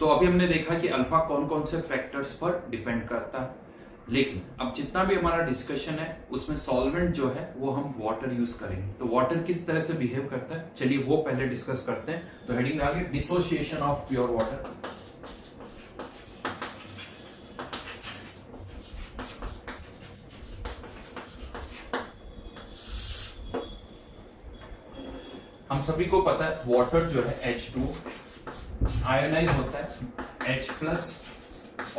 तो अभी हमने देखा कि अल्फा कौन कौन से फैक्टर्स पर डिपेंड करता है, लेकिन अब जितना भी हमारा डिस्कशन है उसमें सॉल्वेंट जो है वो हम वाटर यूज करेंगे। तो वाटर किस तरह से बिहेव करता है, चलिए वो पहले डिस्कस करते हैं। तो हेडिंग डालिए डिसोसिएशन ऑफ प्योर वाटर। हम सभी को पता है वाटर जो है H2 आयोनाइज होता है H प्लस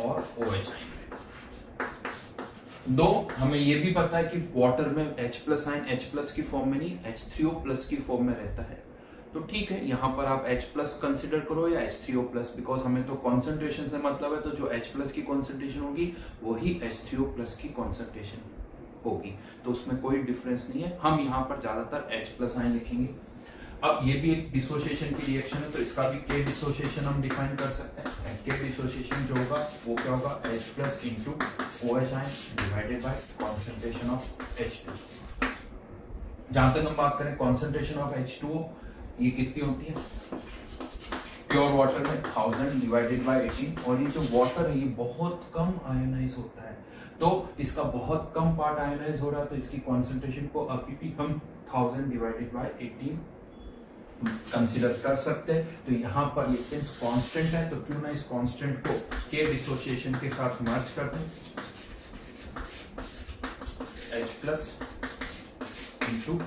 और OH आयन। दो हमें यह भी पता है कि वाटर में H plus ion H plus की फॉर्म में नहीं H3O प्लस की फॉर्म में रहता है। तो ठीक है, यहां पर आप H प्लस कंसिडर करो या H3O प्लस, बिकॉज हमें तो कॉन्सेंट्रेशन से मतलब है। तो जो H प्लस की कॉन्सेंट्रेशन होगी वही H3O प्लस की कॉन्सेंट्रेशन होगी, तो उसमें कोई डिफरेंस नहीं है। हम यहाँ पर ज्यादातर H प्लस आयन लिखेंगे। अब ये भी एक डिसोसिएशन की रिएक्शन है, तो इसका भी के डिसोसिएशन हम डिफाइन कर सकते हैं। के डिसोसिएशन जो होगा वो क्या होगा, H plus into OH ion divided by concentration of H2। जहां तक हम बात करें कॉन्सेंट्रेशन ऑफ H2O, ये कितनी होती है प्योर वाटर में 1000 डिवाइडेड बाय 18। और ये जो वाटर है ये बहुत कम आयोनाइज होता है, तो इसका बहुत कम पार्ट आयोनाइज हो रहा है, तो इसकी कॉन्सेंट्रेशन को अभी भी हम 1000 डिवाइडेड बाय 18 कंसीडर कर सकते हैं। तो यहां पर ये सिंस कांस्टेंट है, तो क्यों ना इस कांस्टेंट को के डिसोसिएशन के साथ मर्ज कर दें, H plus into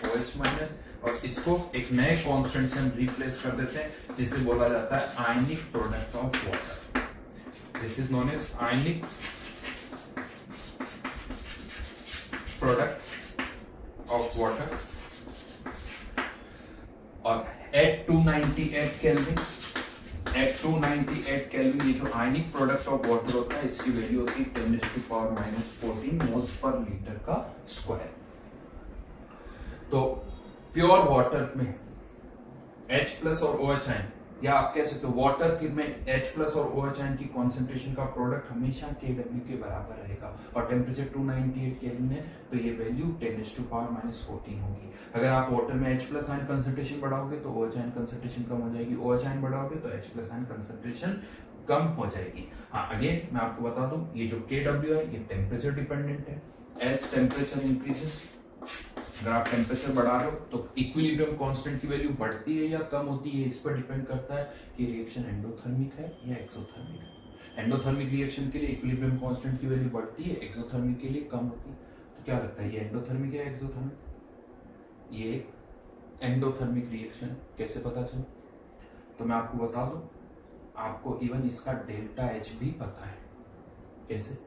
OH minus, और इसको एक नए कांस्टेंट से हम रिप्लेस कर देते हैं जिसे बोला जाता है ionic product of water. This is known as ionic product of water. और एट 298 केल्विन, एट 298 केल्विन ये जो आयनिक प्रोडक्ट ऑफ वाटर होता है इसकी वैल्यू होती है 10⁻⁻14 मोल्स पर लीटर का स्क्वायर। तो प्योर वाटर में H प्लस और OH आयन, या आप कह सकते हो वाटर के में H प्लस और OH आयन की कॉन्सेंट्रेशन का प्रोडक्ट हमेशा Kw के बराबर रहेगा, और टेम्परेचर 298 केल्विन है, तो ये वैल्यू 10⁻⁻14 होगी। अगर आप वाटर में H प्लस आयन कंसेंट्रेशन बढ़ाओगे तो OH आयन कंसेंट्रेशन कम हो जाएगी, OH आयन बढ़ाओगे तो H प्लस आयन कंसेंट्रेशन कम हो जाएगी। हाँ, अगेन मैं आपको बता दूं ये जो Kw है ये टेम्परेचर डिपेंडेंट है। एज टेम्परेचर इंक्रीजेस, अगर आप टेम्परेचर बढ़ा रहे हो तो इक्विलिब्रियम कांस्टेंट की वैल्यू बढ़ती है या कम होती है, इस पर डिपेंड करता है कि रिएक्शन एंडोथर्मिक है या एक्सोथर्मिक है। एंडोथर्मिक रिएक्शन के लिए इक्विलिब्रियम कांस्टेंट की वैल्यू बढ़ती है, एक्सोथर्मिक के लिए कम होती है। तो क्या लगता है ये एंडोथर्मिक है या एक्सोथर्मिक? ये एक एंडोथर्मिक रिएक्शन, कैसे पता चला? तो मैं आपको बता दूं, आपको इवन इसका डेल्टा H भी पता है। कैसे?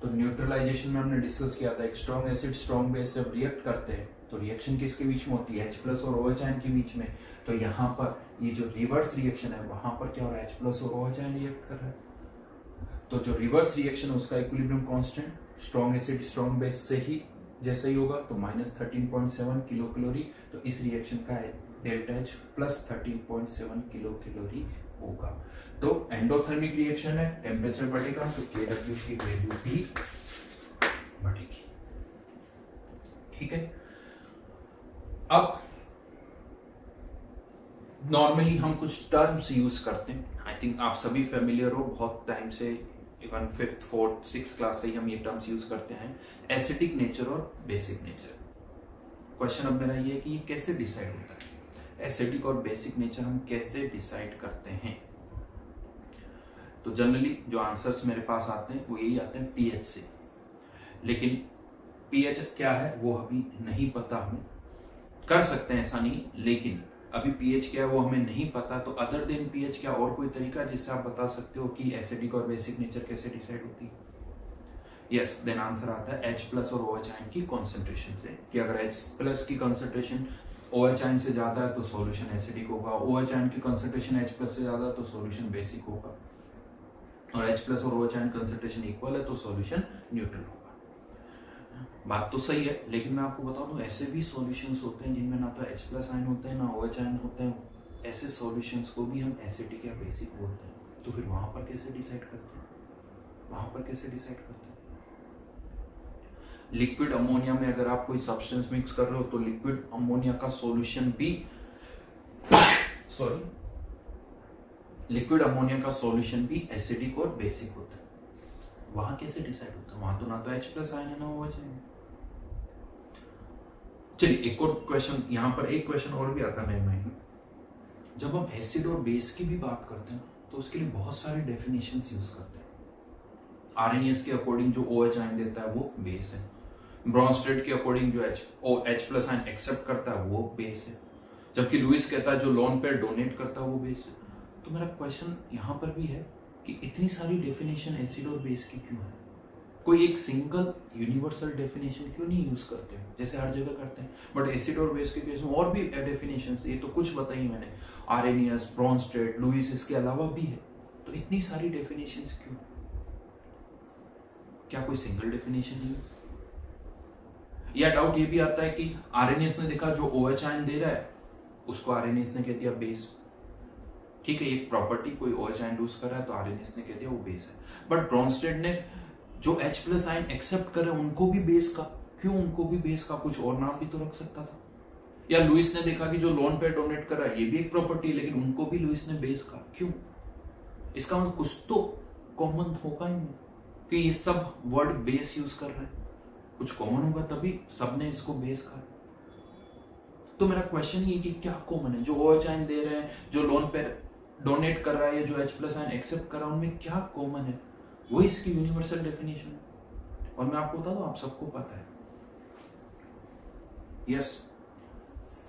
तो न्यूट्रलाइजेशन में हमने डिस्कस किया था, एक स्ट्रॉन्ग एसिड स्ट्रॉन्ग बेस जब रिएक्ट करते हैं तो रिएक्शन किसके बीच में होती है, H प्लस और OH आयन के बीच में। तो यहाँ पर ये जो रिवर्स रिएक्शन है वहां पर क्या हो रहा है, H प्लस और OH आयन रिएक्ट कर रहा है। तो जो रिवर्स रिएक्शन है उसका equilibrium constant strong acid strong base से ही जैसे ही होगा, तो -13.7 किलो कैलोरी। तो इस रिएक्शन का delta H plus 13.7 kilo calorie होगा। तो एंडोथर्मिक रिएक्शन है, टेम्परेचर बढ़ेगा तो Kw की वैल्यू भी बढ़ेगी। ठीक है, अब नॉर्मली हम कुछ टर्म्स यूज करते हैं, आई थिंक आप सभी फेमिलियर हो, बहुत टाइम से even 5th 4th 6th class से ही हम ये टर्म्स यूज करते हैं, एसिडिक नेचर और बेसिक नेचर। क्वेश्चन अब मेरा ये है कि ये कैसे डिसाइड होता है, एसिडिक और बेसिक नेचर हम कैसे डिसाइड करते हैं? तो जनरली जो आंसर्स मेरे पास आते हैं वो यही आते हैं pH से, लेकिन pH क्या है वो अभी नहीं पता हमें। कर सकते हैं ऐसा नहीं, लेकिन अभी pH क्या है वो हमें नहीं पता। तो अदर देन pH क्या और कोई तरीका जिससे आप बता सकते हो कि एसिडिक और बेसिक नेचर कैसे डिसाइड होती है? यस, देन आंसर आता है H प्लस और OH आयन की कॉन्सेंट्रेशन से, कि अगर H प्लस की कॉन्सेंट्रेशन OH आयन से ज्यादा है तो सॉल्यूशन एसिडिक होगा, OH आयन की कॉन्सेंट्रेशन H प्लस से ज्यादा है तो सॉल्यूशन बेसिक होगा, और H प्लस और OH आयन कंसेंट्रेशन इक्वल है तो सॉल्यूशन न्यूट्रल होगा। बात तो सही है, लेकिन मैं आपको बता दूं ऐसे भी सॉल्यूशंस होते हैं जिनमें ना तो H प्लस आयन होते हैं ना OH आयन होते हैं। ऐसे सॉल्यूशंस को भी हम एसिडिक या बेसिक बोलते हैं। तो फिर वहां पर कैसे डिसाइड करते हैं? लिक्विड अमोनिया में अगर आप कोई सब्सटेंस मिक्स कर रहे हो तो लिक्विड अमोनिया का सॉल्यूशन भी लिक्विड अमोनिया का सॉल्यूशन भी एसिडिक और बेसिक होता है, वहां कैसे डिसाइड होता है? वहां तो ना तो H प्लस आयन है ना OH आयन। चलिए एक और क्वेश्चन, यहां पर एक क्वेश्चन और भी आता है मेरे माइंड में। जब हम एसिड और बेस की भी बात करते हैं तो उसके लिए बहुत सारे डेफिनेशंस यूज करते हैं। आरएनएस के अकॉर्डिंग जो OH आयन देता है वो बेस है, ब्रॉन्स्टेड के अकॉर्डिंग जो H प्लस आयन एक्सेप्ट करता है वो बेस है, जबकि लुइस कहता है जो लोन पेयर डोनेट करता है वो बेस है। तो मेरा क्वेश्चन यहां पर भी है कि इतनी सारी डेफिनेशन एसिड और बेस की क्यों है? कोई एक सिंगल यूनिवर्सल डेफिनेशन क्यों नहीं यूज करते हैं जैसे हर जगह करते हैं? बट एसिड और बेस के केस में और भी डेफिनेशन, ये तो कुछ बताई मैंने, आरएनएस, ब्रॉन्स्टेड, लुइस, इसके अलावा भी है, तो इतनी सारी डेफिनेशन क्यों? क्या कोई सिंगल डेफिनेशन नहीं? या डाउट ये भी आता है कि आरएनएस ने देखा जो OH आयन दे रहा है उसको आरएनएस ने कह दिया बेस। ठीक है, एक प्रॉपर्टी कोई OH आयन लूज कर रहा है तो आरएनएस ने कह दिया वो बेस है। बट ब्रॉन्स्टेड ने जो H प्लस आयन एक्सेप्ट कर रहे हैं उनको भी बेस का, क्यों उनको भी बेस का? कुछ और नाम भी तो रख सकता था। या लुइस ने देखा कि जो लोन पेयर डोनेट कर रहा है ये भी एक प्रॉपर्टी है, लेकिन उनको भी लुइस ने बेस का, क्यों? इसका मतलब कुछ तो कॉमन होगा ही कि ये सब वर्ड बेस यूज कर रहे हैं, कुछ कॉमन होगा तभी सबने इसको बेस कहा। तो मेरा क्वेश्चन ये कि क्या कॉमन है? जो OH आयन दे रहे हैं, जो लोन पेयर डोनेट कर रहा है, या जो H प्लस आयन एक्सेप्ट कर रहा है, उनमें क्या कॉमन है? वो इसकी यूनिवर्सल डेफिनेशन है। और मैं आपको बता दूं, आप सबको पता है। यस,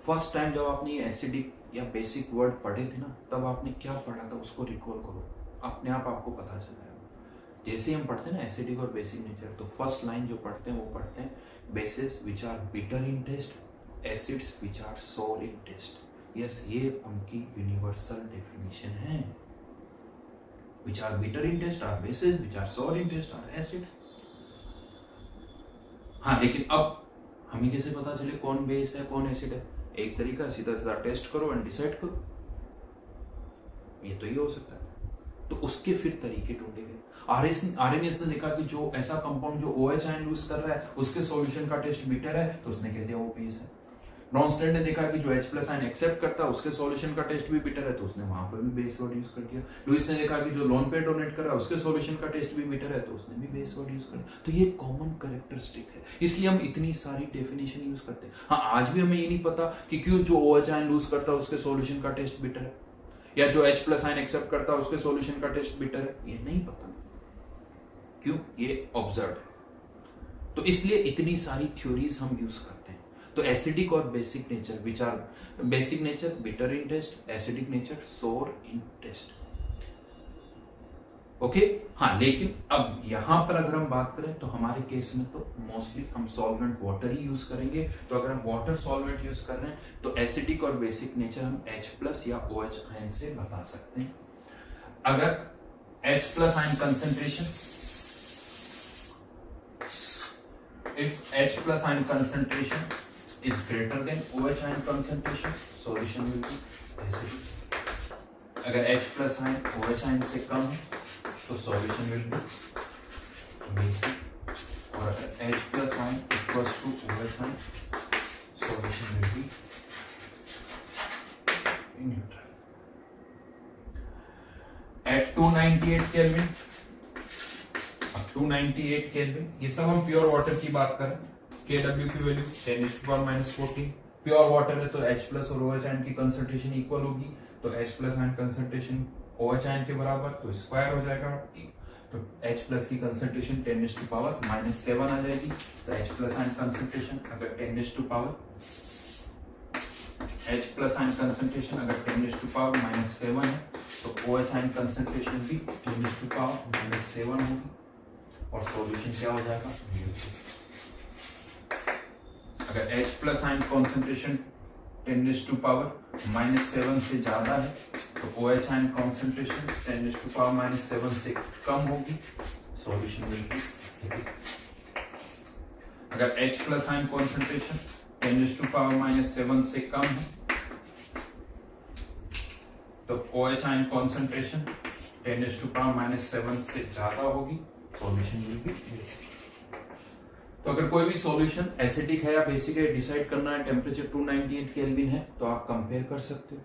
फर्स्ट टाइम जब आपने ये एसिडिक या बेसिक वर्ड पढ़े थे ना, तब आपने क्या पढ़ा था उसको रिकॉल करो, अपने आप आपको पता चल जाएगा। जैसे हम पढ़ते हैं ना एसिडिक और बेसिक नेचर, तो फर्स्ट लाइन जो पढ़ते हैं वो पढ़ते हैं bases which are bitter in taste, acids which are sour in taste. Yes, ये उनकी यूनिवर्सल डेफिनेशन है। which are bitter in taste are bases, which are sour in taste are acids। हाँ, लेकिन अब हमें कैसे पता चले कौन बेस है कौन एसिड है? एक तरीका, सीधा सीधा टेस्ट करो एंड डिसाइड करो, ये तो ही हो सकता है। तो उसके फिर तरीके ढूंढे गए। आरएनएस ने देखा कि जो ऐसा कंपाउंड जो OH आयन लूज कर रहा है उसके सॉल्यूशन का टेस्ट बिटर है, तो उसने कह दिया वो बेस है। ब्रॉन्स्टेड ने देखा कि जो H प्लस आयन एक्सेप्ट करता है उसके सॉल्यूशन का टेस्ट भी बिटर है, तो उसने वहां पर भी बेस वर्ड यूज कर दिया। लुइस ने देखा कि जो लोन पेयर डोनेट कर रहा है उसके सॉल्यूशन का टेस्ट भी बिटर है, तो उसने भी बेस वर्ड यूज कर दिया। तो ये कॉमन कैरेक्टरिस्टिक है, इसलिए हम इतनी सारी डेफिनेशन यूज करते हैं। हाँ, आज भी हमें ये नहीं पता कि क्यों जो OH आयन लूज करता है उसके सॉल्यूशन का टेस्ट बिटर है, या जो H प्लस आयन एक्सेप्ट करता है उसके सॉल्यूशन का टेस्ट बिटर है, ये नहीं पता। क्यों? ये ऑब्जर्व है। तो इसलिए इतनी सारी थ्योरीज हम यूज करते हैं। तो एसिडिक और basic nature, which are basic nature bitter in taste, acidic nature sour in test. Okay, हाँ, लेकिन अब यहां पर अगर हम बात करें तो हमारे केस में तो मोस्टली हम सॉल्वेंट वाटर ही यूज करेंगे। तो अगर हम वाटर सॉल्वेंट यूज कर रहे हैं तो एसिडिक और बेसिक नेचर हम H प्लस या OH आयन से बता सकते हैं। अगर H plus ion concentration, if H plus ion concentration is greater than OH ion concentration, solution will be acidic। अगर H plus ion OH ion से कम है तो solution will be basic, और अगर H plus ion equals to OH ion, solution will be neutral। At 298 Kelvin, 298 kelvin, ये सब हम pure water की बात करें, Kw की वैल्यू 10⁻⁴14। प्योर वाटर है तो H प्लस और OH आयन की कंसंट्रेशन इक्वल होगी, तो H plus ion concentration OH ion के बराबर, तो स्क्वायर हो जाएगा। तो H प्लस की कंसंट्रेशन 10⁻⁷ आ जाएगी, तो H प्लस आयन कंसंट्रेशन अगर 10⁻⁷ है तो OH आयन कंसंट्रेशन भी 10⁻⁷ होगी, और सॉल्यूशन क्या हो जाएगा? अगर H प्लस आयन कॉन्सेंट्रेशन 10⁻⁷ से ज्यादा है तो OH आयन कॉन्सेंट्रेशन 10⁻⁷ से कम होगी, सॉल्यूशन विल बी एसिडिक। अगर H प्लस आयन कॉन्सेंट्रेशन 10⁻⁷ से कम है तो OH आयन कॉन्सेंट्रेशन 10⁻⁷ से ज्यादा होगी, सॉल्यूशन विल बी बेसिक। तो अगर कोई भी सॉल्यूशन एसिडिक है या बेसिक है, डिसाइड करना है, टेम्परेचर 298 केल्विन है, तो आप कंपेयर कर सकते हो।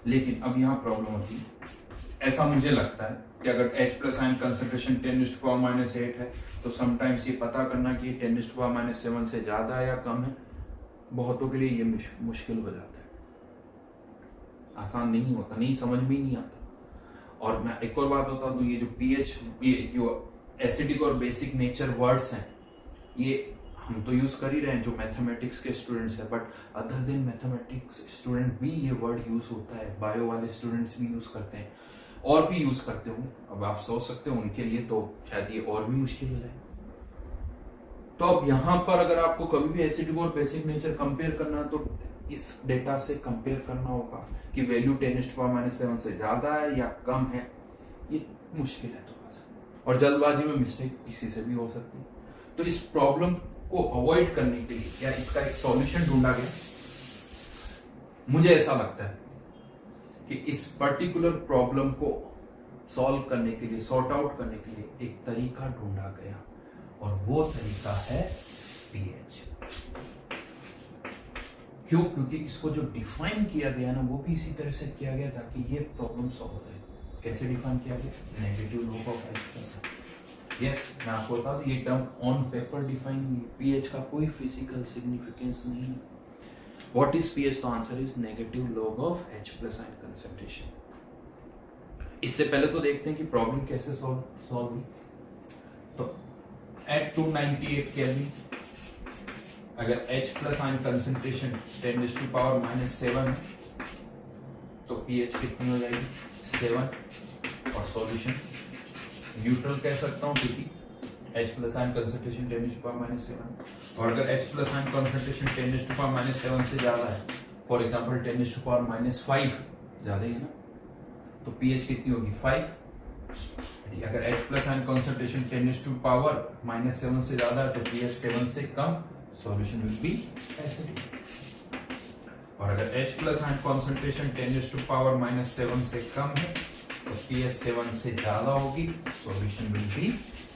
लेकिन अब यहां प्रॉब्लम होती है, ऐसा मुझे लगता है कि अगर H प्लस आयन कंसंट्रेशन 10⁻⁸ है तो समटाइम्स ये पता करना कि 10⁻⁷ से ज्यादा है या कम है, बहुतों के लिए ये मुश्किल हो जाता है, आसान नहीं होता, नहीं समझ में ही नहीं आता। और मैं एक और बात बता दूं, ये जो pH, ये जो एसिडिक और बेसिक नेचर वर्ड्स हैं, ये हम तो यूज कर ही रहे हैं जो मैथमेटिक्स के स्टूडेंट्स हैं, but other than mathematics student भी ये वर्ड यूज होता है, बायो वाले स्टूडेंट्स भी यूज करते हैं और भी यूज करते होंगे। अब आप सोच सकते हो उनके लिए तो शायद ये और भी मुश्किल हो जाए। तो अब यहां पर अगर आपको कभी भी एसिडिक और बेसिक नेचर कंपेयर करना है तो इस डेटा से कंपेयर करना होगा कि वैल्यू 10⁻⁷ से ज्यादा है या कम है। ये मुश्किल है थोड़ा सा, और जल्दबाजी में मिस्टेक किसी से भी हो सकती है। तो इस प्रॉब्लम को अवॉइड करने के लिए या इसका एक सॉल्यूशन ढूंढा गया। मुझे ऐसा लगता है कि इस पर्टिकुलर प्रॉब्लम को सॉल्व करने के लिए, सॉर्ट आउट करने के लिए एक तरीका ढूंढा गया, और वो तरीका है pH। क्यों? क्योंकि इसको जो डिफाइन किया गया ना, वो भी इसी तरह से किया गया ताकि ये प्रॉब्लम सॉल्व हो जाए। कैसे डिफाइन किया गया? Negative log of H plus. Yes, मैं आपको बता दूं, ये टर्म ऑन पेपर डिफाइन हुई। pH का कोई फिजिकल सिग्निफिकेंस नहीं है। What is pH? तो answer is negative log of H plus ion concentration. इससे पहले तो देखते हैं कि प्रॉब्लम कैसे सॉल्व हुई। तो एट 298 केल्विन अगर H प्लस आयन कंसंट्रेशन 10⁻⁷ है तो pH कितनी हो जाएगी? 7। और सॉल्यूशन न्यूट्रल कह सकता हूं क्योंकि H प्लस आयन कंसंट्रेशन 10⁻⁷। और अगर H प्लस आयन कंसंट्रेशन 10⁻⁷ से ज्यादा है, फॉर एग्जांपल 10⁻⁵ ज्यादा ही है ना, तो pH कितनी होगी? 5। अगर H प्लस आयन कंसंट्रेशन 10⁻⁷ से ज्यादा है तो pH 7 से कम, सॉल्यूशन विल बी एसिडिक। और अगर H प्लस आयन कंसंट्रेशन 10⁻⁷ से कम है तो pH 7 से ज्यादा होगी, सॉल्यूशन विल बी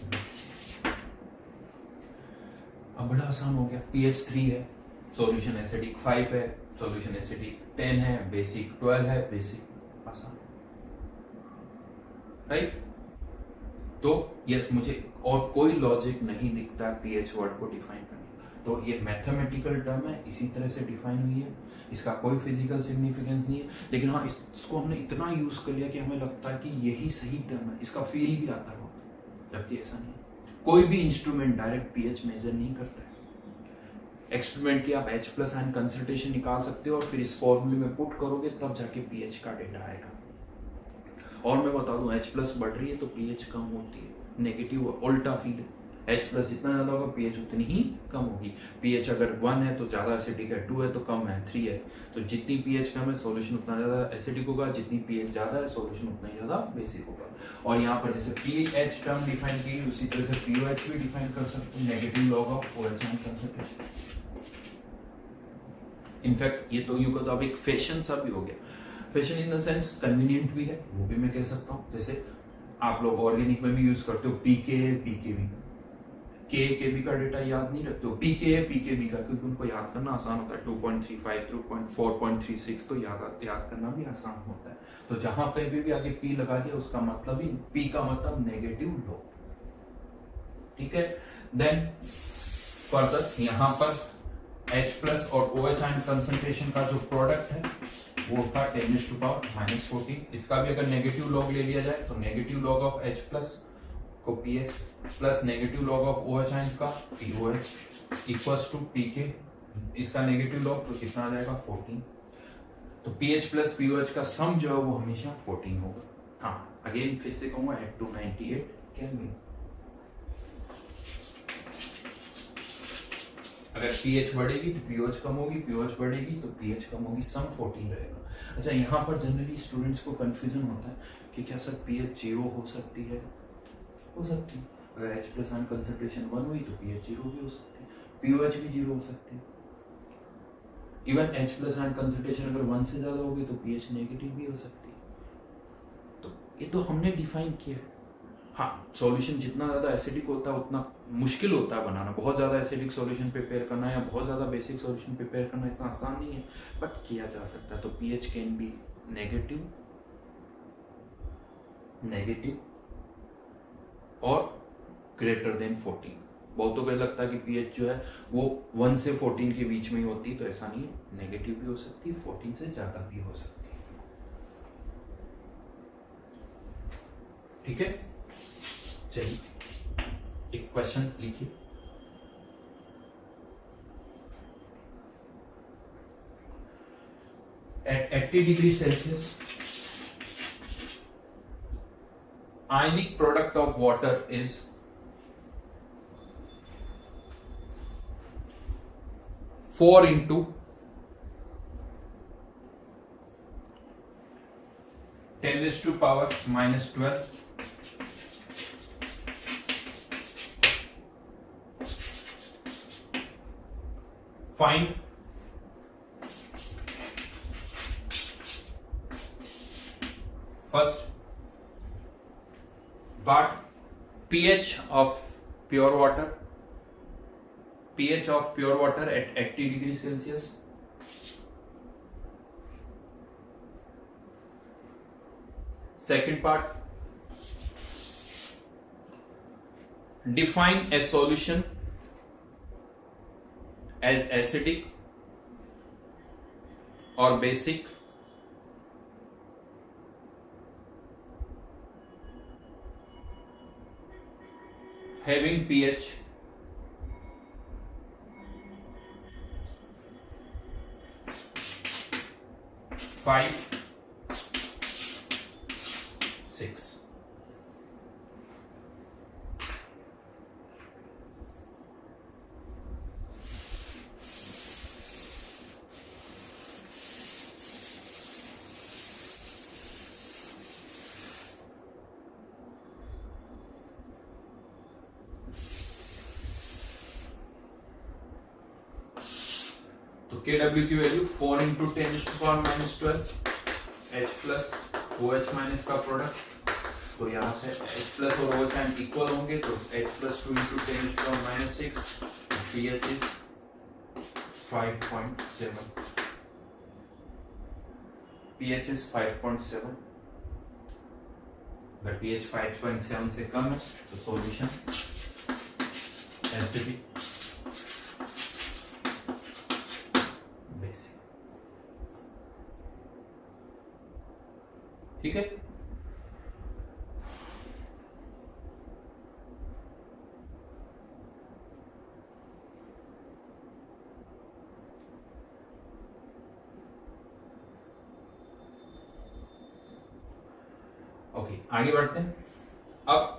बेसिक। अब बड़ा आसान हो गया। pH 3 है, सॉल्यूशन एसिडिक। 5 है, सॉल्यूशन एसिडिक। 10 है, बेसिक। 12 है, बेसिक। आसान, राइट? तो यस, मुझे और कोई लॉजिक नहीं दिखता pH वर्ड को डिफाइन करने। तो ये मैथमेटिकल टर्म है, इसी तरह से डिफाइन हुई है, इसका कोई फिजिकल सिग्निफिकेंस नहीं है, लेकिन हाँ इसको हमने इतना यूज कर लिया कि हमें लगता है कि यही सही टर्म है, इसका फील भी आता है बहुत, जबकि ऐसा नहीं है। कोई भी इंस्ट्रूमेंट डायरेक्ट pH मेजर नहीं करता है। एक्सपेरिमेंटली आप H प्लस आयन कंसंट्रेशन निकाल सकते हो और फिर इस फॉर्मूले में पुट करोगे तब जाके pH का डेटा आएगा। और मैं बता दूं, H प्लस बढ़ रही है तो pH कम होती है, नेगेटिव उल्टा फील है। H प्लस जितना ज्यादा होगा pH उतनी ही कम होगी। pH अगर 1 है तो ज्यादा एसिडिक है, 2 है तो कम है, 3 है तो जितनी pH कम है सॉल्यूशन उतना ज्यादा एसिडिक होगा, जितनी pH ज्यादा है सॉल्यूशन उतना ही ज्यादा बेसिक होगा। और यहाँ पर जैसे pH टर्म डिफाइन की उसी तरह से pOH भी डिफाइन कर सकते हैं, negative log of OH ion concentration. In fact ये तो यूं का तो एक फैशन सा भी हो गया। Fashion in the sense convenient भी है, वो भी मैं कह सकता हूँ। जैसे आप लोग ऑर्गेनिक में भी यूज करते हो pKa pKb, KKB का डेटा याद नहीं रखते हो, pKa pKb का, क्योंकि उनको याद करना आसान होता है। 2.35 4.36 तो याद करना भी आसान होता है। तो जहां कहीं भी आगे P लगा दिया उसका मतलब ही, P का मतलब नेगेटिव लो, ठीक है। देन फर्दर यहाँ पर H प्लस और OH आयन कंसंट्रेशन का जो प्रोडक्ट है वो था 10⁻⁻14। इसका भी अगर नेगेटिव लॉग ले लिया जाए तो negative log of H plus को pH plus negative log of OH ion का POH इक्वल्स टू pK, इसका नेगेटिव लॉग तो कितना आ जाएगा? 14। तो pH प्लस POH का सम जो है वो हमेशा 14 होगा। हाँ, अगेन फिर से कहूंगा एट 298 केल्विन। अगर pH बढ़ेगी तो POH कम होगी, POH बढ़ेगी तो pH कम होगी, सम 14 रहेगा। अच्छा, यहाँ पर जनरली स्टूडेंट्स को कंफ्यूजन होता है कि क्या सर pH 0 हो सकती है? हो सकती है। अगर H प्लस आयन कंसंट्रेशन 1 हुई तो pH 0 भी हो सकती है, POH भी 0 हो सकती है। Even H plus ion concentration अगर 1 से ज्यादा होगी तो pH नेगेटिव भी हो सकती है। तो ये तो हमने डिफाइन किया है। हाँ, सॉल्यूशन जितना ज्यादा एसिडिक होता है उतना मुश्किल होता है बनाना। बहुत ज्यादा एसिडिक सॉल्यूशन प्रिपेयर करना या बहुत ज्यादा बेसिक सॉल्यूशन प्रिपेयर करना इतना आसान नहीं है, बट किया जा सकता है। तो pH can be negative negative और ग्रेटर देन 14। बहुतों को लगता है कि पीएच जो है वो 1 से 14 के बीच में ही होती है, तो ऐसा नहीं है, नेगेटिव भी हो सकती है, 14 से ज्यादा भी हो सकती है। ठीक है, चलिए एक क्वेश्चन लिखिए। At 80 degrees Celsius, ionic product of water is 4 into 10 raised to power minus 12 find first but pH of pure water, pH of pure water at 80 degrees Celsius. Second part, define a solution as acidic or basic having pH 5, 6. तो KW की value 4 into 10 to power minus 12 H plus OH minus का product, तो यहाँ से H प्लस और OH ion equal होंगे, तो H plus 2 into 10 to power minus 6, pH is 5.7, pH is 5.7, अगर pH 5.7 से कम है तो सॉल्यूशन एसिडिक बेसिक। ठीक है, ओके आगे बढ़ते हैं। अब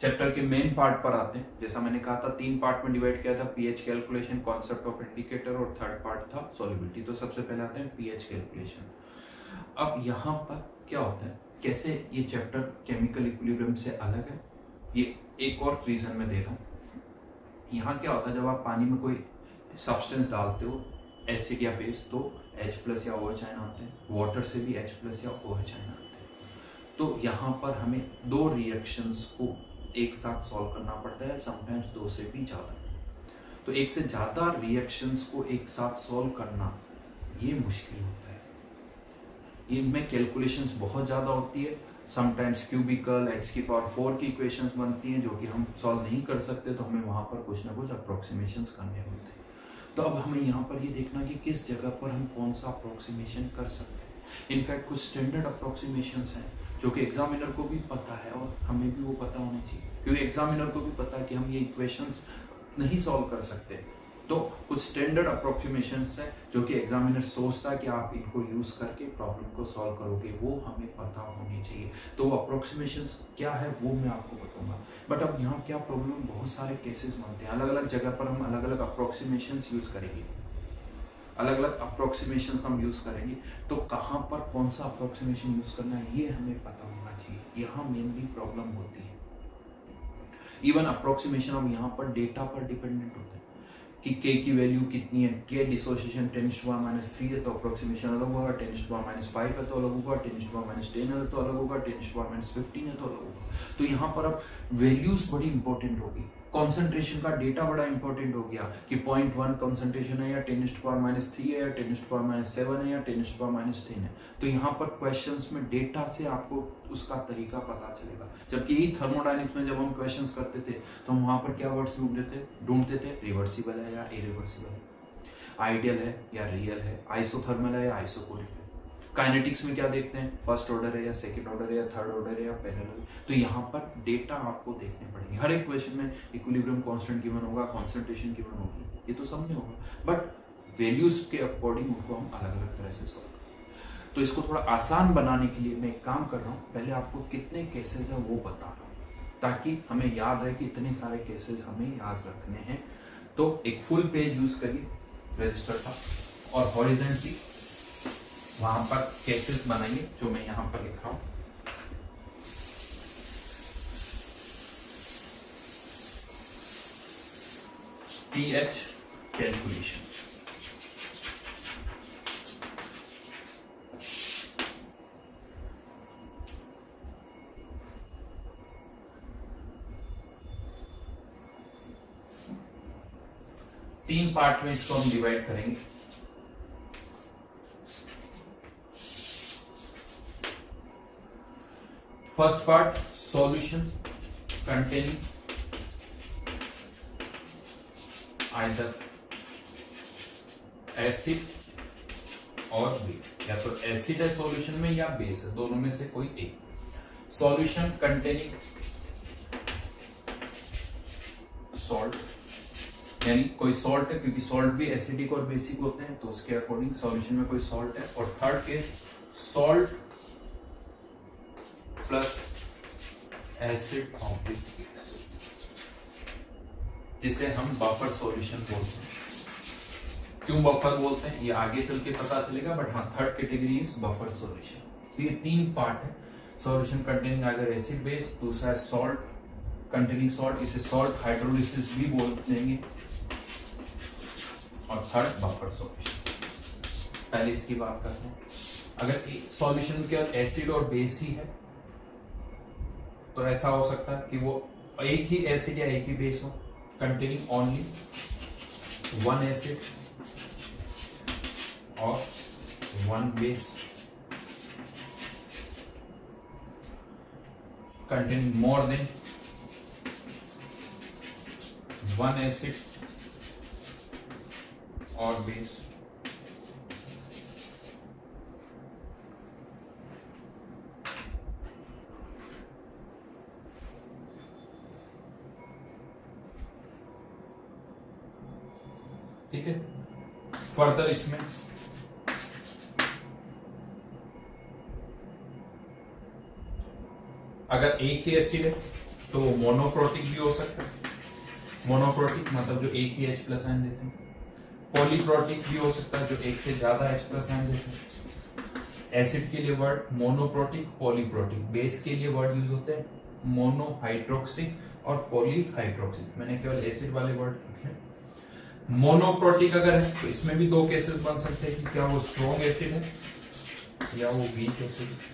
चैप्टर के मेन पार्ट पर आते हैं। जैसा मैंने कहा था 3 पार्ट में डिवाइड किया था, pH calculation, concept of indicator और थर्ड पार्ट था सॉल्युबिलिटी। तो सबसे पहले आते हैं पीएच कैलकुलेशन। अब यहाँ पर क्या होता है, कैसे ये चैप्टर केमिकल इक्विलिब्रियम से अलग है, ये एक और रीजन मैं दे रहा हूँ। यहाँ क्या होता है, जब आप पानी में कोई सब्सटेंस डालते हो एसिड या बेस, तो H प्लस या OH आयन आते हैं, वाटर से भी H प्लस या OH आयन आते हैं। तो यहाँ पर हमें 2 रिएक्शंस को एक साथ सॉल्व करना पड़ता है, समटाइम्स 2 से भी ज़्यादा। तो एक से ज़्यादा रिएक्शंस को एक साथ सॉल्व करना ये मुश्किल होता है, ये इनमें कैलकुलेशंस बहुत ज़्यादा होती है। समटाइम्स क्यूबिकल x की पावर 4 की इक्वेशंस बनती हैं जो कि हम सॉल्व नहीं कर सकते, तो हमें वहाँ पर कुछ ना कुछ अप्रोक्सीमेशंस करने होते हैं। तो अब हमें यहाँ पर ये देखना कि किस जगह पर हम कौन सा अप्रोक्सीमेशन कर सकते हैं। इनफैक्ट कुछ स्टैंडर्ड अप्रोक्सीमेशंस हैं जो कि एग्जामिनर को भी पता है और हमें भी वो पता होना चाहिए, क्योंकि एग्जामिनर को भी पता है कि हम ये इक्वेशंस नहीं सॉल्व कर सकते। तो कुछ स्टैंडर्ड अप्रोक्सीमेशंस है जो कि एग्जामिनर सोचता है कि आप इनको यूज करके प्रॉब्लम को सॉल्व करोगे, वो हमें पता होनी चाहिए। तो वो अप्रोक्सीमेशंस क्या है वो मैं आपको बताऊंगा। बट अब यहाँ क्या प्रॉब्लम, बहुत सारे केसेस बनते हैं, अलग अलग जगह पर हम अलग अलग अप्रोक्सीमेशंस यूज करेंगे, अलग अलग अप्रोक्सीमेशन हम यूज करेंगे। तो कहाँ पर कौन सा अप्रोक्सीमेशन यूज करना है ये हमें पता होना चाहिए, यहाँ मेनली प्रॉब्लम होती है। इवन अप्रोक्सीमेशन अब यहाँ पर डेटा पर डिपेंडेंट होता है कि K की वैल्यू कितनी है। K डिसोसिएशन 10⁻³ है तो अप्रोक्सीमेशन अलग होगा, 10⁻5 है तो अलग होगा, 10⁻10 है तो अलग होगा, 10⁻15 है तो अलग होगा। तो यहाँ पर अब वैल्यूज बड़ी इंपॉर्टेंट होगी, कॉन्सेंट्रेशन का डेटा बड़ा इंपॉर्टेंट हो गया कि 0.1 कॉन्सेंट्रेशन है या 10⁻³ है या 10⁻⁷ है या 10⁻⁻10 है। तो यहाँ पर क्वेश्चंस में डेटा से आपको उसका तरीका पता चलेगा। जबकि यही थर्मोडायनेमिक्स में जब हम क्वेश्चंस करते थे तो हम वहां पर क्या वर्ड्स ढूंढते थे, रिवर्सिबल है या इरिवर्सिबल है, आइडियल है या रियल है, आइसोथर्मल है या आइसोकोरिक है। काइनेटिक्स में क्या देखते हैं, फर्स्ट ऑर्डर है या सेकंड ऑर्डर है या थर्ड ऑर्डर है या पैरेलल। तो यहाँ पर डेटा आपको देखने पड़ेंगे। हर एक क्वेश्चन में इक्विलिब्रियम कांस्टेंट गिवन होगा, कॉन्सेंट्रेशन गिवन होगी, ये तो सब में होगा, बट वैल्यूज के अकॉर्डिंग उनको हम अलग अलग तरह से सॉल्व करें। तो इसको थोड़ा आसान बनाने के लिए मैं एक काम कर रहा हूँ, पहले आपको कितने केसेस है वो बता रहा हूँ ताकि हमें याद रहे कि इतने सारे केसेस हमें याद रखने हैं। तो एक फुल पेज यूज करिए रजिस्टर का और हॉरिजॉन्टली वहां पर केसेस बनाइए जो मैं यहां पर लिख रहा हूं। पीएच कैलकुलेशन, तीन पार्ट में इसको हम डिवाइड करेंगे। First part solution containing either acid और बेस, या तो एसिड है सॉल्यूशन में या बेस है, दोनों में से कोई एक। सॉल्यूशन कंटेनिंग सॉल्ट, यानी कोई सॉल्ट है, क्योंकि सॉल्ट भी एसिडिक और बेसिक होते हैं तो उसके अकॉर्डिंग सॉल्यूशन में कोई सॉल्ट है। और third case salt plus acid oblique base, जिसे हम बफर सॉल्यूशन बोलते हैं। क्यों बफर बोलते हैं ये आगे चल के पता चलेगा, बट हाँ third category is buffer solution. तो ये तीन पार्ट है, solution containing either acid base, दूसरा है सॉल्ट कंटेनिंग सॉल्ट, इसे सॉल्ट हाइड्रोलिसिस भी बोल देंगे, और थर्ड बफर सॉल्यूशन। पहले इसकी बात करते हैं। अगर सॉल्यूशन केवल एसिड और बेस ही है तो ऐसा हो सकता है कि वो एक ही एसिड या एक ही बेस हो, कंटेनिंग ओनली वन एसिड और one base, containing more than one acid और बेस, ठीक है। फर्दर इसमें अगर एक ही एसिड है तो वो मोनोप्रोटिक भी हो सकता है, मोनोप्रोटिक मतलब जो एक ही H+ आयन देते हैं। पॉलीप्रोटिक भी हो सकता है जो एक से ज्यादा H+ आयन देते हैं। एसिड के लिए वर्ड मोनोप्रोटिक, पॉलीप्रोटिक। बेस के लिए वर्ड यूज होते हैं मोनोहाइड्रोक्सिक और पॉलीहाइड्रोक्सिक। मैंने केवल एसिड वाले वर्ड रखे। मोनोप्रोटिक अगर है तो इसमें भी दो केसेस बन सकते हैं कि क्या वो स्ट्रॉन्ग एसिड है या वो वीक एसिड है।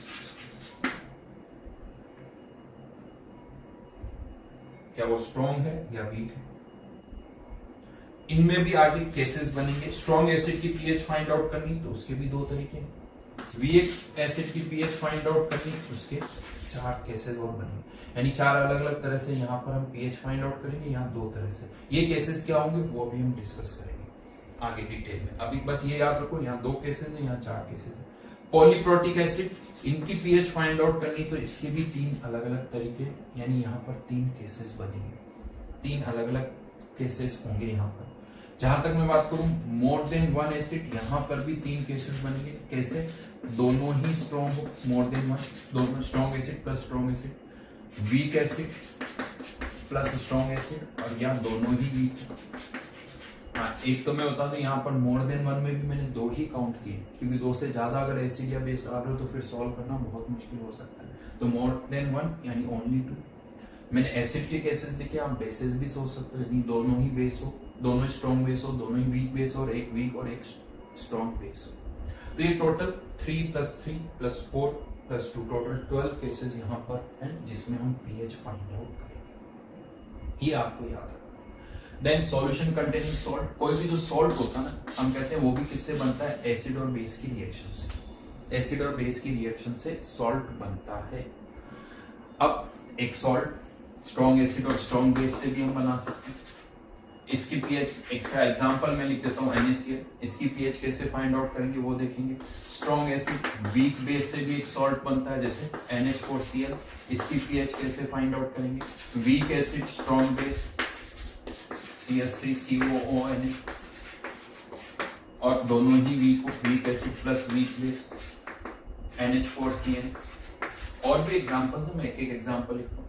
क्या वो स्ट्रॉन्ग है या वीक है, इनमें भी आगे केसेस बनेंगे। स्ट्रॉन्ग एसिड की पीएच फाइंड आउट करनी तो उसके भी दो तरीके हैं। वीक एसिड की पीएच फाइंड आउट करनी उसके चार केसेस और बनेंगे, यानी चार अलग अलग तरह से यहाँ पर हम पीएच फाइंड आउट करेंगे, यहाँ दो तरह से। ये केसेस क्या होंगे वो भी हम डिस्कस करेंगे आगे डिटेल में। अभी बस ये याद रखो यहाँ दो केसेस है, यहाँ चार केसेस है। पॉलीप्रोटिक एसिड, इनकी पीएच फाइंड आउट करनी तो इसके भी तीन अलग अलग तरीके, यानी यहाँ पर तीन केसेस बनेंगे, तीन अलग अलग केसेस होंगे यहाँ पर। जहां तक मैं बात करूं मोर देन वन एसिड, यहाँ पर भी तीन केसेस बनेंगे। कैसे? दोनों ही स्ट्रॉन्ग हो, मोर देन वन, दोनों strong acid plus strong acid, week acid plus strong acid, और या दोनों ही वीक। हाँ, एक तो मैं बता दूं यहाँ पर मोर देन वन में भी मैंने दो ही काउंट किए, क्योंकि दो से ज्यादा अगर एसिड या बेस आ रहे हो तो फिर सॉल्व करना बहुत मुश्किल हो सकता है। तो मोर देन वन यानी ओनली टू। मैंने एसिड के केसेस लिखे, आप बेसिस भी सोच सकते हो, यानी दोनों ही बेस हो, दोनों स्ट्रॉन्ग बेस हो, दोनों ही वीक बेस हो, और एक वीक और एक स्ट्रॉन्ग बेस हो। तो ये टोटल 3 + 3 + 4 + 2 टोटल 12 केसेस यहाँ पर हैं जिसमें हम पीएच फाइंड आउट करेंगे। ये आपको याद रखना। देन सॉल्यूशन कंटेनिंग सॉल्ट, कोई भी जो सॉल्ट होता है ना, हम कहते हैं वो भी किससे बनता है, एसिड और बेस की रिएक्शन से। एसिड और बेस की रिएक्शन से सॉल्ट बनता है। अब एक सॉल्ट स्ट्रॉन्ग एसिड और स्ट्रॉन्ग बेस से भी हम बना सकते हैं। इसकी पीएच, इसका एग्जांपल मैं लिख देता हूँ NaCl। इसकी पीएच कैसे फाइंड आउट करेंगे वो देखेंगे। स्ट्रॉन्ग एसिड वीक बेस से भी एक सॉल्ट बनता है जैसे NH4Cl। इसकी पीएच कैसे फाइंड आउट करेंगे, weak acid strong base CH3COONA, और दोनों ही weak acid plus weak base NH4Cl। और भी एग्जांपल्स है, मैं एक एक एग्जांपल लिखता हूँ।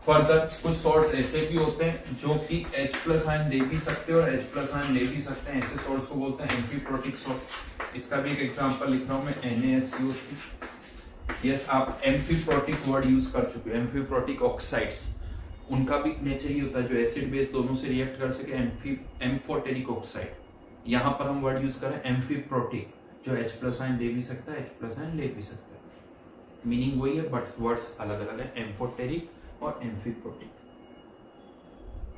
फर्दर कुछ सॉल्ट्स ऐसे भी होते हैं जो कि H+ आयन दे भी सकते हैं और H+ आयन ले भी सकते हैं, ऐसे सॉल्ट्स को बोलते हैं एम्फीप्रोटिक सॉल्ट। इसका भी एक एग्जांपल लिख रहा हूं मैं, NaHCO3। यस, आप एम्फीप्रोटिक वर्ड यूज कर चुके हो। एम्फीप्रोटिक ऑक्साइड्स, उनका भी नेचर ही होता है जो एसिड बेस दोनों से रिएक्ट कर सके, एम्फोटेरिक ऑक्साइड। यहां पर हम वर्ड यूज करें एम्फीप्रोटिक, जो H+ आयन दे भी सकता है, H+ आयन ले भी सकता है। मीनिंग वही है बट वर्ड्स अलग अलग है, एम्फोटेरिक और एम्फीप्रोटिक।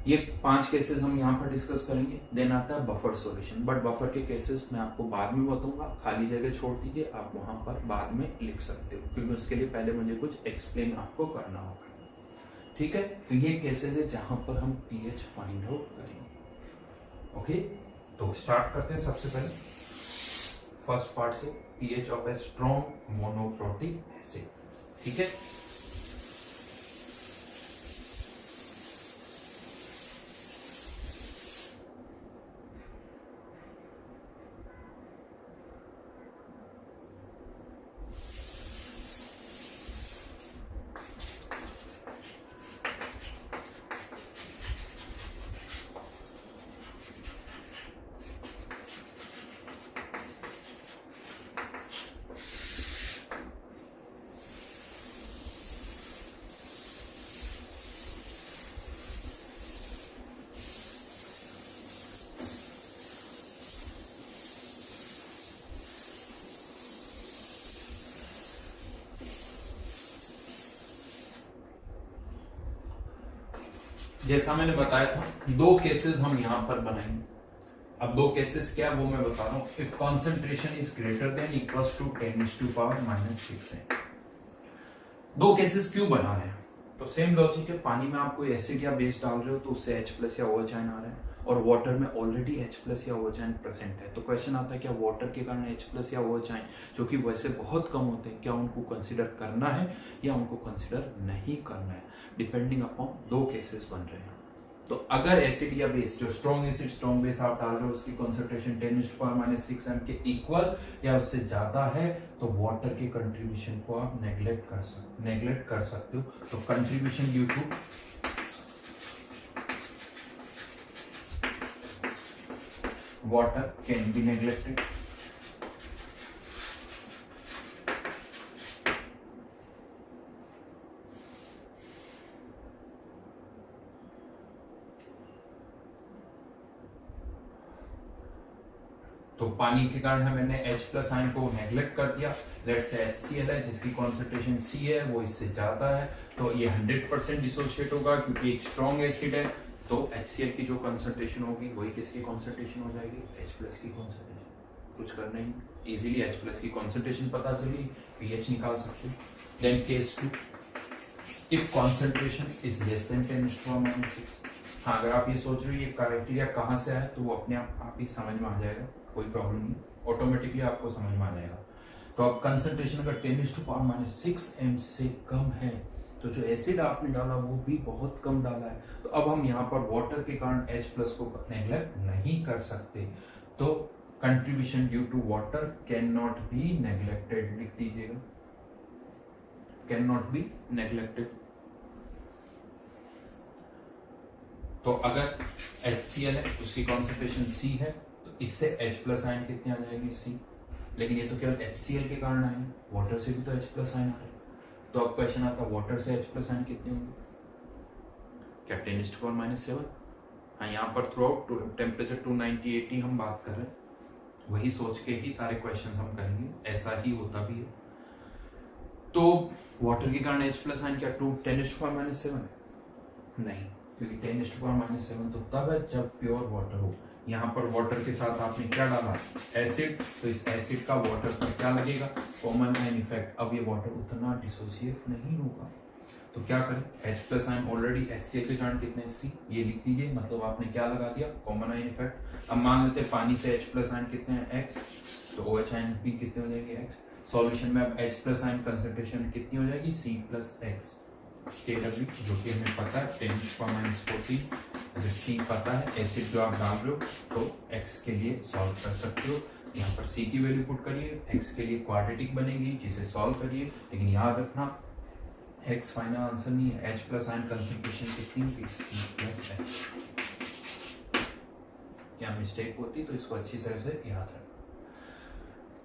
ये 5 केसेस हम यहाँ पर डिस्कस करेंगे। देन आता है बफर सॉल्यूशन, बट बफर के केसेस मैं आपको बाद में बताऊंगा, खाली जगह छोड़ दीजिए, आप वहां पर बाद में लिख सकते हो, क्योंकि उसके लिए पहले मुझे कुछ एक्सप्लेन आपको करना होगा। ठीक है, तो ये केसेस है जहां पर हम पीएच फाइंड आउट करेंगे। ओके, तो स्टार्ट करते हैं सबसे पहले फर्स्ट पार्ट से, pH of a strong monoprotic acid. ठीक है, जैसा मैंने बताया था 2 केसेस हम यहां पर बनाएंगे। अब 2 केसेस क्या वो मैं बता रहा हूं। If concentration is greater than equals to 10⁻⁻6 है। 2 केसेस क्यों बना रहे हैं, तो सेम लॉजिक है। पानी में आप कोई एसिड या बेस डाल रहे हो तो उससे H+ या OH आयन आ रहा है, और वाटर में ऑलरेडी H+ या OH आयन प्रेजेंट है। तो क्वेश्चन आता है क्या वाटर के कारण H+ या OH आयन, जो कि वैसे बहुत कम होते हैं, क्या उनको कंसीडर करना है या उनको कंसीडर नहीं करना है, डिपेंडिंग अपॉन 2 केसेस बन रहे हैं। तो अगर एसिड या बेस, जो स्ट्रॉन्ग एसिड स्ट्रॉन्ग बेस आप डाल रहे हो, उसकी कॉन्सेंट्रेशन 10⁻⁻6 m के इक्वल या उससे ज्यादा है, तो वाटर के कंट्रीब्यूशन को आप नेग्लेक्ट कर सकते हो। तो contribution due to water can be neglected. तो पानी के कारण है मैंने H+ आयन को नेग्लेक्ट कर दिया। लेट्स से HCl है जिसकी कॉन्सेंट्रेशन C है, वो इससे ज्यादा है, तो ये 100% डिसोशिएट होगा क्योंकि एक स्ट्रॉन्ग एसिड है। तो HCl की जो कॉन्सेंट्रेशन होगी वही किसकी कॉन्सेंट्रेशन हो जाएगी, H+ की कॉन्सेंट्रेशन। कुछ करना ही, इजीली H+ की कॉन्सेंट्रेशन पता चली, pH निकाल सकते। Then case 2, if concentration is less than 10⁻⁻6। हाँ, अगर आप ये सोच रहे हो ये क्राइटेरिया कहाँ से आया, तो वो अपने आप ही समझ में आ जाएगा, कोई प्रॉब्लम नहीं, ऑटोमेटिकली आपको समझ में आ जाएगा। तो अब कंसेंट्रेशन अगर 10⁻⁻6 m से कम है, तो जो एसिड आपने डाला वो भी बहुत कम डाला है। तो अब हम यहाँ पर वाटर के कारण H+ को नेग्लेक्ट नहीं कर सकते। तो contribution due to water can not be neglected, लिख दीजिएगा, कैन नॉट बी नेग्लेक्टेड। तो अगर HCl है, उसकी कॉन्सेंट्रेशन C है, तो इससे H+ आयन कितने आ जाएंगे, C। लेकिन ये तो केवल HCl के कारण आए, वाटर से भी तो H+ आयन आ रहे हैं। तो अब क्वेश्चन आता है वाटर से H+ आयन कितने होंगे, क्या 10⁻⁻7। हाँ, यहाँ पर थ्रू आउट टेम्परेचर 290-80 हम बात कर रहे हैं, वही सोच के ही सारे क्वेश्चन हम करेंगे, ऐसा ही होता भी है। तो वाटर के कारण H+ आयन क्या 10⁻⁻7 नहीं, क्योंकि 10⁻⁷ तो तब है जब प्योर वाटर हो। यहाँ पर वाटर के साथ आपने क्या डाला, एसिड, तो इस एसिड का वाटर पर क्या लगेगा, कॉमन आयन इफेक्ट। अब ये वाटर उतना डिसोसिएट नहीं होगा, तो क्या करें, H+ आयन ऑलरेडी HCl के कारण कितने C, ये लिख दीजिए, मतलब आपने क्या लगा दिया, कॉमन आयन इफेक्ट। अब मान लेते हैं पानी से H+ आयन कितने हैं, X, तो OH आयन भी कितने हो जाएंगे, X। सॉल्यूशन में अब H+ आयन कंसंट्रेशन कितनी हो जाएगी, C+X Kw, जो कि हमें पता है 10⁻⁴। अगर C पता है, एसिड जो आप डाल रहे हो, तो X के लिए सॉल्व कर सकते हो। यहाँ पर C की वैल्यू पुट करिए, X के लिए क्वाड्रेटिक बनेगी, जिसे सॉल्व करिए। लेकिन याद रखना X फाइनल आंसर नहीं है, H+ आयन कंसंट्रेशन कितनी होगी, C+H। क्या मिस्टेक होती तो इसको अच्छी तरह से याद रखना।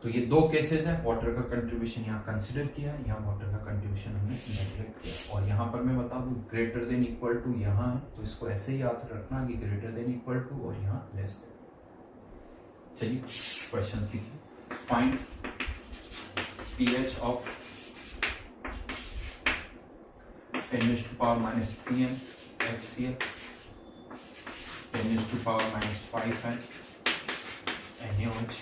तो ये दो केसेस हैं, वाटर का कंट्रीब्यूशन यहाँ कंसिडर किया है, यहाँ वाटर का कंट्रीब्यूशन हमने नेग्लेक्ट किया। और यहाँ पर मैं बता दूं ग्रेटर देन इक्वल टू यहाँ है, तो इसको ऐसे ही याद रखना कि ग्रेटर देन इक्वल टू और यहाँ लेस देन। चलिए क्वेश्चन लिखिए, find pH of 10⁻³ HCl, 10⁻⁵ NaOH,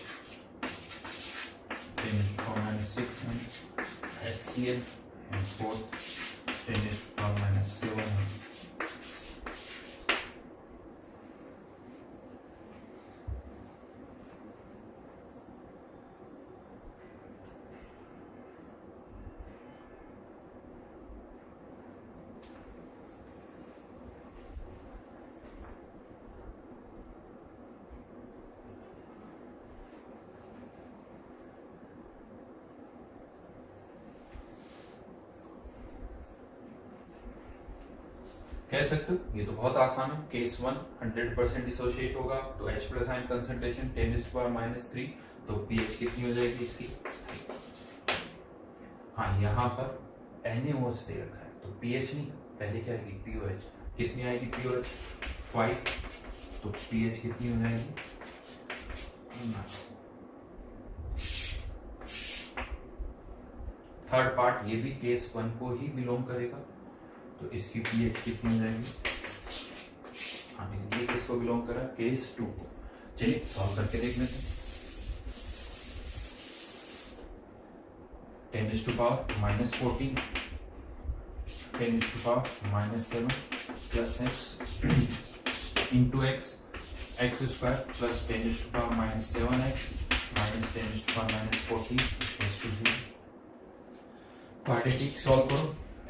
10⁻⁶ HCl, and 10⁻⁷. कह सकते हो ये तो बहुत आसान है। केस 1 100% डिसोशिएट होगा, तो H+ आयन कंसंट्रेशन 10⁻⁻3, तो pH कितनी हो जाएगी इसकी। हाँ, यहाँ पर NaOH दे रखा है, तो pH नहीं, पहले क्या आएगी POH, कितनी आएगी POH 5, तो pH कितनी हो जाएगी 9। थर्ड पार्ट ये भी केस 1 को ही बिलोंग करेगा, तो इसकी pH कितनी हो जाएगी, हाँ लेकिन ये किसको बिलोंग करा, केस 2 को। चलिए सॉल्व करके देख लेते हैं। 10⁻⁻14, 10⁻⁻7 plus x into x, x² plus 10⁻⁻7x minus 10⁻⁻14 equals to 0। Quadratic solve करो,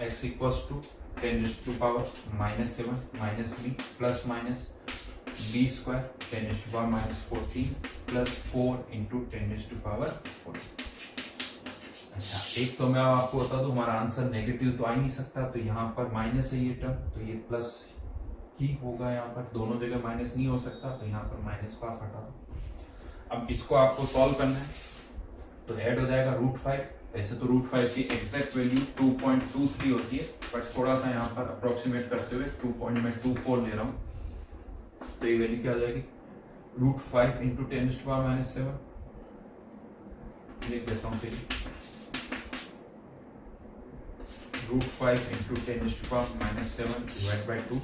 x equals to 10⁻⁻7 minus b plus minus b² 10⁻⁻14 plus 4 into 10⁻⁴। अच्छा, एक तो मैं आपको बता दूं हमारा आंसर नेगेटिव तो आ ही नहीं सकता, तो यहाँ पर माइनस है ये टर्म, तो ये प्लस ही होगा। यहाँ पर दोनों जगह माइनस नहीं हो सकता, तो यहाँ पर माइनस को आप हटा दो। अब इसको आपको सॉल्व करना है, तो ऐड हो जाएगा √5। वैसे तो √5 की एग्जैक्ट वैल्यू 2.23 होती है, बट थोड़ा सा यहाँ पर अप्रोक्सीमेट करते हुए 2.24 ले रहा हूँ, तो ये वैल्यू क्या हो जाएगी, √5 इंटू 10⁻⁻7 लिख देता हूँ फिर, √5 इंटू 10⁻⁻7 डिवाइड बाई 2।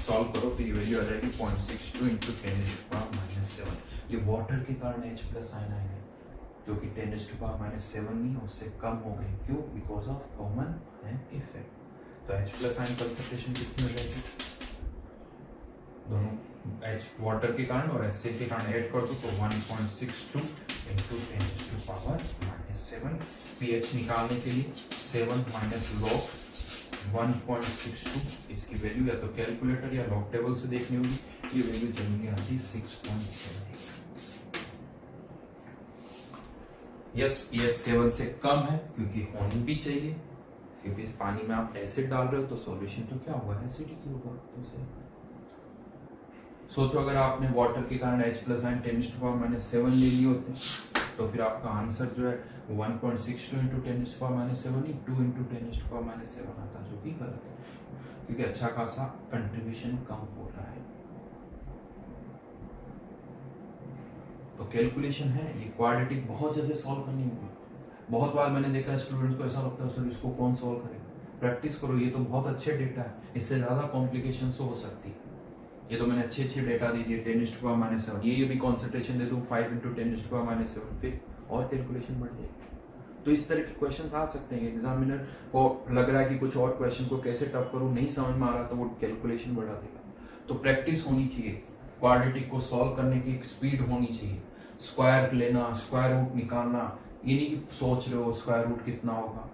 सॉल्व करो तो ये वैल्यू आ जाएगी 0.62 इंटू 10⁻⁻7। ये वाटर के कारण H+ आयन आएंगे, जो कि 10⁻⁻7 नहीं उससे कम हो गए। क्यों? Because of common ion effect. तो H+ आयन कंसंट्रेशन कितनी हो जाएगी, दोनों H वाटर के कारण और HCl के कारण ऐड कर दो, तो 1.62 इंटू 10⁻⁻7। pH निकालने के लिए 7 माइनस log 1.62, इसकी वैल्यू या तो कैलकुलेटर या लॉग टेबल से देखनी होगी। ये वैल्यू जनरली आती है 6.7। यस, pH 7 से कम है, क्योंकि होनी भी चाहिए, क्योंकि इस पानी में आप एसिड डाल रहे हो, तो सॉल्यूशन तो क्या होगा, एसिडिक ही होगा। तो सोचो अगर आपने वाटर के कारण H+ आयन 10⁻⁻7 ले लिए होते, तो फिर आपका आंसर जो है 1.62 इंटू 10⁻⁻7 ही 2 इंटू 10⁻⁻7 आता, जो कि गलत है, क्योंकि अच्छा खासा कंट्रीब्यूशन कम हो रहा है। तो कैलकुलेशन है, ये क्वाड्रेटिक बहुत जगह सॉल्व करनी होगी। बहुत बार मैंने देखा स्टूडेंट्स को ऐसा लगता है सर इसको कौन सॉल्व करेगा, प्रैक्टिस करो, ये तो बहुत अच्छे डेटा है, इससे ज्यादा कॉम्प्लिकेशन तो हो सकती है। ये तो मैंने अच्छे डेटा दे दिए 10⁻⁻⁷, ये भी कॉन्सेंट्रेशन दे दूं 5 × 10⁻⁷, फिर और कैलकुलेशन बढ़ जाएगी। तो इस तरह के क्वेश्चन आ सकते हैं। एग्जामिनर को लग रहा है कि कुछ और क्वेश्चन को कैसे टफ करूं, नहीं समझ में आ रहा, तो वो कैलकुलेशन बढ़ा देगा। तो प्रैक्टिस होनी चाहिए, क्वाड्रेटिक को सॉल्व करने की एक स्पीड होनी चाहिए। स्क्वायर लेना, स्क्वायर रूट निकालना, ये नहीं कि सोच रहे हो स्क्वायर रूट कितना होगा,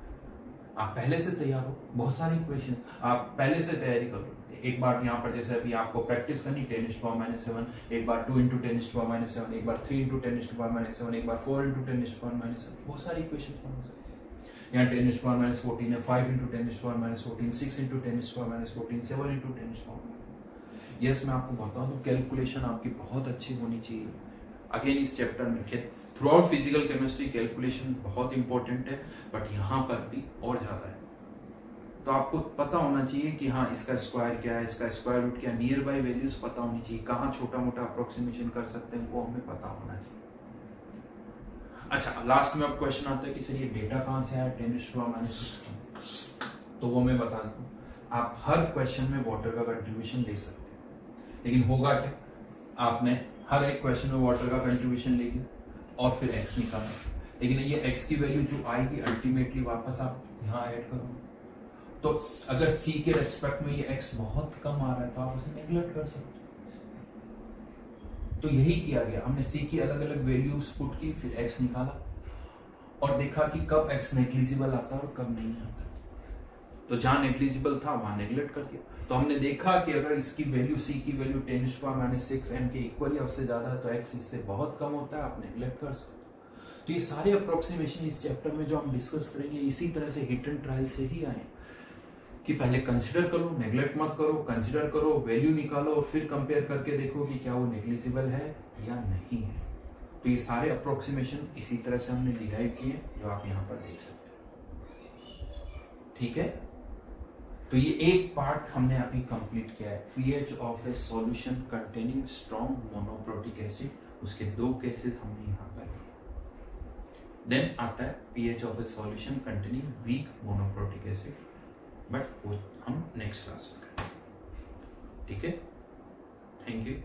आप पहले से तैयार हो। बहुत सारी क्वेश्चन आप पहले से तैयारी कर लो। एक बार यहाँ पर जैसे अभी आपको प्रैक्टिस करनी 10⁻⁷, एक बार 2 × 10⁻⁷, एक बार 3 × 10⁻⁷, एक बार 4 × 10⁻⁷, बहुत सारी क्वेश्चन बन सकते हैं। यहाँ 10⁻⁻14 है, 5 × 10⁻⁻14, 6 × 10⁻⁻14, 7 × 10⁻⁻14। यस, मैं आपको बताऊं तो कैलकुलेशन आपकी बहुत अच्छी होनी चाहिए। अगेन इस चैप्टर में through out physical chemistry calculation बहुत इंपॉर्टेंट है, बट यहाँ पर भी और ज्यादा है। तो आपको पता होना चाहिए कि हाँ इसका स्क्वायर क्या है, इसका स्क्वायर रूट क्या, नियर बाय वैल्यूज पता होनी चाहिए, कहाँ छोटा मोटा अप्रोक्सीमेशन कर सकते हैं वो हमें पता होना चाहिए। अच्छा, लास्ट में अब क्वेश्चन आता है कि सर ये डेटा कहाँ से आया 10⁻⁶, तो वो मैं बता दूं, आप हर क्वेश्चन में वाटर का कंट्रीब्यूशन ले सकते हैं, लेकिन होगा क्या, आपने हर एक क्वेश्चन में वाटर का कंट्रीब्यूशन ले लिया और फिर एक्स निकाला, लेकिन ये एक्स की वैल्यू जो आएगी अल्टीमेटली वापस आप यहाँ ऐड करो। तो अगर सी के रेस्पेक्ट में ये एक्स बहुत कम आ रहा है तो आप उसे नेग्लेक्ट कर सकते हो। तो यही किया गया, हमने सी की अलग अलग वैल्यूज पुट की, फिर एक्स निकाला और देखा कि कब एक्स नेग्लिजिबल आता है और कब नहीं आता। तो जहां नेग्लिजिबल था वहां नेग्लेक्ट कर दिया। तो हमने देखा कि अगर इसकी वैल्यू सी की वैल्यू 10⁻⁶ m के इक्वल या उससे ज्यादा है तो एक्स इससे बहुत कम होता है, आप नेग्लेक्ट कर सकते हो। तो ये सारे अप्रोक्सीमेशन इस चैप्टर में जो हम डिस्कस करेंगे इसी तरह से हिट एंड ट्रायल से ही आए कि पहले कंसिडर करो, नेग्लेक्ट मत करो, कंसिडर करो, वैल्यू निकालो और फिर कंपेयर करके देखो कि क्या वो नेग्लिजिबल है या नहीं है। तो ये सारे अप्रोक्सीमेशन इसी तरह से हमने डिराइव किए जो आप यहाँ पर देख सकते हो। ठीक है, तो ये एक पार्ट हमने अभी कंप्लीट किया है, pH of a solution containing strong monoprotic acid, उसके 2 केसेस हमने यहाँ पर। देन आता है pH of a solution containing weak monoprotic acid, but वो हम नेक्स्ट क्लास में करेंगे। ठीक है, थैंक यू।